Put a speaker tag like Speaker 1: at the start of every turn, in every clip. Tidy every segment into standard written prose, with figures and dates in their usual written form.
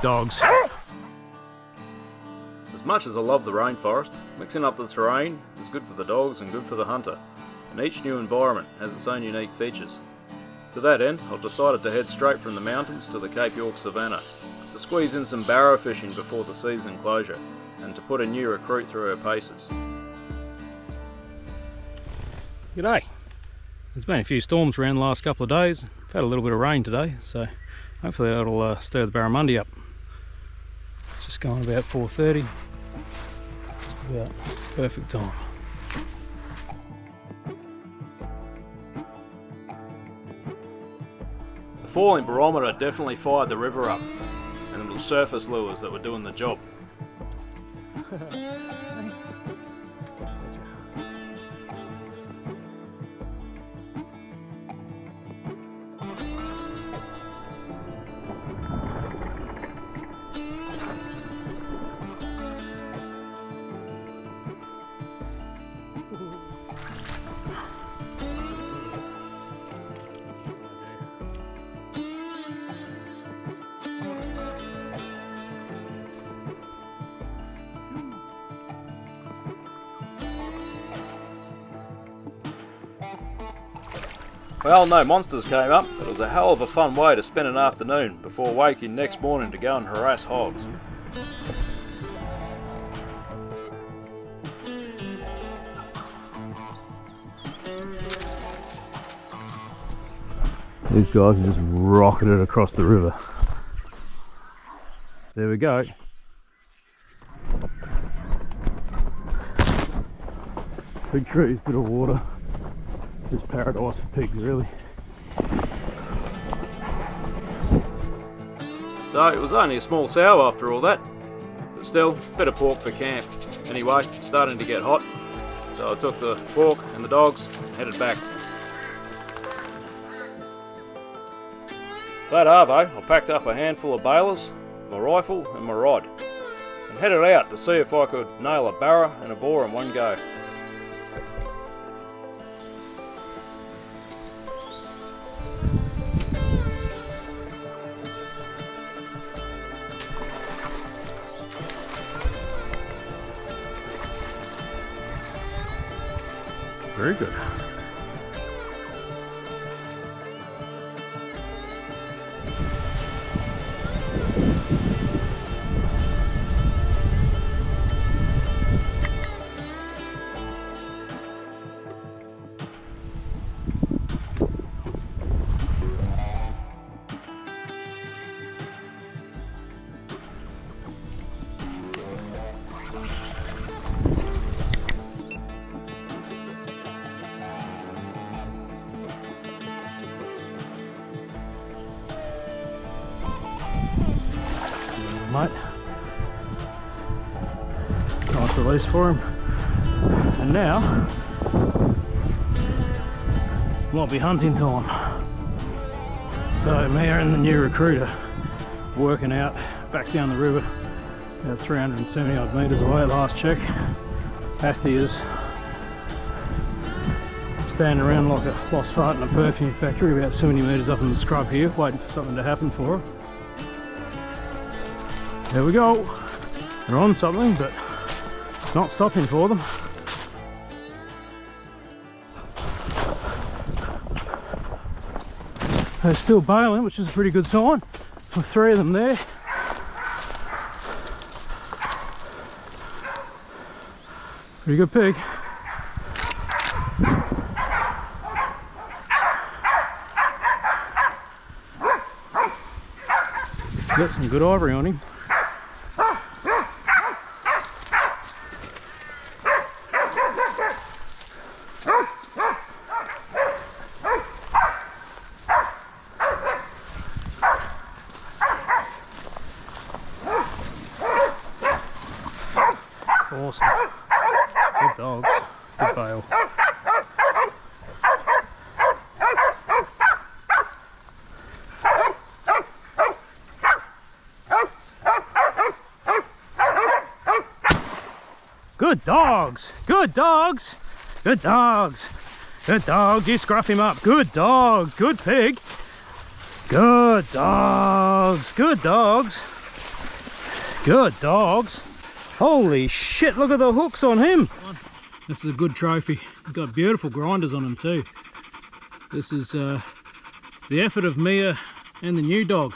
Speaker 1: dogs.
Speaker 2: As much as I love the rainforest, mixing up the terrain is good for the dogs and good for the hunter, and each new environment has its own unique features. To that end, I've decided to head straight from the mountains to the Cape York Savannah, to squeeze in some barra fishing before the season closure, and to put a new recruit through her paces.
Speaker 1: G'day. There's been a few storms around the last couple of days. We've had a little bit of rain today, so hopefully that'll stir the barramundi up. It's just going about 4:30. Just about perfect time.
Speaker 2: The falling barometer definitely fired the river up, and it was surface lures that were doing the job. Well, no monsters came up, but it was a hell of a fun way to spend an afternoon before waking next morning to go and harass hogs.
Speaker 1: These guys are just rocketed across the river. There we go. Big trees, bit of water. Just paradise for pigs, really.
Speaker 2: So it was only a small sow after all that, but still, bit of pork for camp. Anyway, it's starting to get hot, so I took the pork and the dogs and headed back. That arvo, I packed up a handful of balers, my rifle and my rod, and headed out to see if I could nail a barra and a boar in one go.
Speaker 1: Very good. Mate, nice release for him, and now might be hunting time. So me and the new recruiter working out back down the river, about 370 odd metres away at last check. Asti is standing around like a lost fart in a perfume factory about 70 metres up in the scrub here, waiting for something to happen for her. There we go. They're on something, but it's not stopping for them. They're still bailing, which is a pretty good sign. With 3 of them there. Pretty good pig. Got some good ivory on him. Awesome. Good dog. Good bail. Good dogs. Good dogs. Good dogs. Good dogs. You scruff him up. Good dogs. Good pig. Good dogs. Good dogs. Good dogs. Holy shit, look at the hooks on him. This is a good trophy. Got beautiful grinders on him too. This is the effort of Mia and the new dog,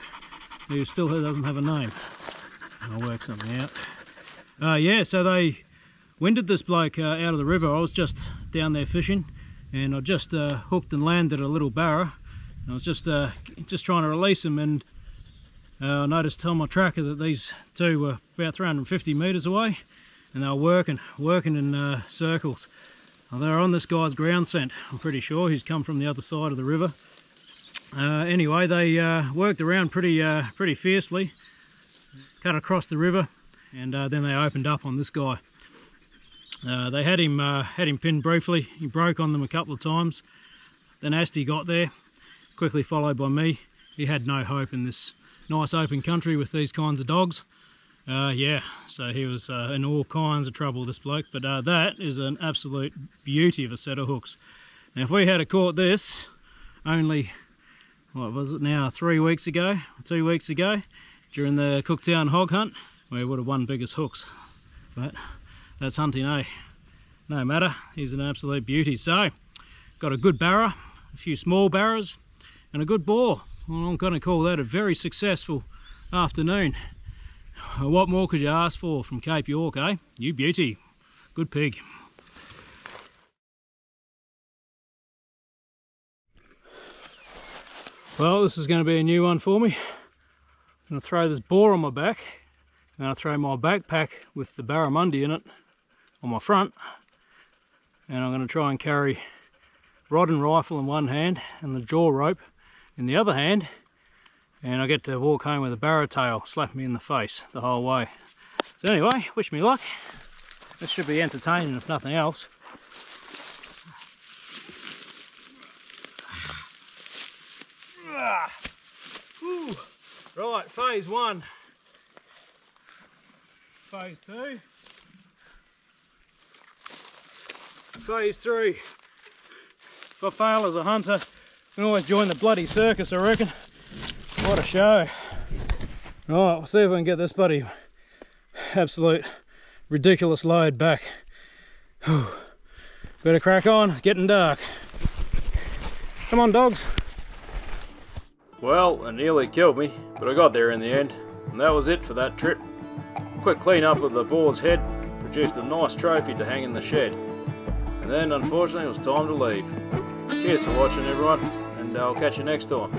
Speaker 1: who still doesn't have a name. I'll work something out. Yeah, so they winded this bloke out of the river. I was just down there fishing, and I just hooked and landed a little barra. I was just trying to release him, and I noticed on my tracker that these two were about 350 metres away, and they were working in circles. Well, they're on this guy's ground scent, I'm pretty sure. He's come from the other side of the river. Anyway, they worked around pretty fiercely, cut across the river, and then they opened up on this guy. They had him pinned briefly. He broke on them a couple of times. Then Asti got there, quickly followed by me. He had no hope in this nice open country with these kinds of dogs. Yeah, so he was in all kinds of trouble, this bloke, but that is an absolute beauty of a set of hooks. Now if we had caught this only, what was it now, 2 weeks ago, during the Cooktown hog hunt, we would have won biggest hooks. But that's hunting, eh? No matter, he's an absolute beauty. So, got a good barra, a few small barras, and a good boar. Well, I'm going to call that a very successful afternoon. What more could you ask for from Cape York, eh? You beauty. Good pig. Well, this is going to be a new one for me. I'm going to throw this boar on my back, and I'll throw my backpack with the barramundi in it on my front, and I'm going to try and carry rod and rifle in one hand and the jaw rope in the other hand, and I get to walk home with a barra tail slap me in the face the whole way. So anyway, wish me luck. This should be entertaining if nothing else. Right, phase 1, phase 2, phase 3. If I fail as a hunter, I can always join the bloody circus, I reckon. What a show. Right, we'll see if we can get this bloody absolute ridiculous load back. Whew. Better crack on, getting dark. Come on, dogs.
Speaker 2: Well, it nearly killed me, but I got there in the end, and that was it for that trip. A quick clean up of the boar's head produced a nice trophy to hang in the shed, and then unfortunately it was time to leave. Cheers for watching everyone, and I'll catch you next time.